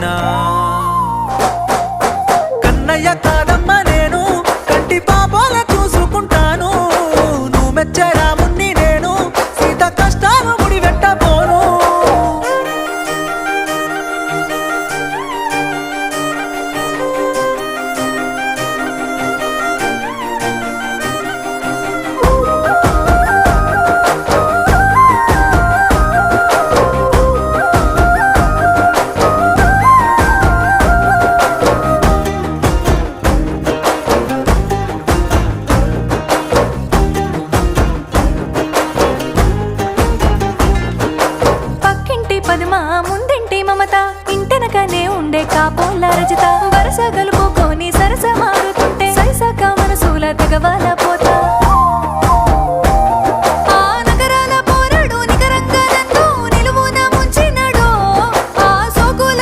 పుట్టినా కన్నయ్య కాదమ్మ నేను కంటి పాపాల చూసుకుంటాను నువ్వు మెచ్చే రాముణ్ణి నేను సీత కష్టాలు ముడి పెట్టబోను పక్కింటి పద్మ ముందింటి మమత ఇంటెనకనే ఉండే కాపోల రజిత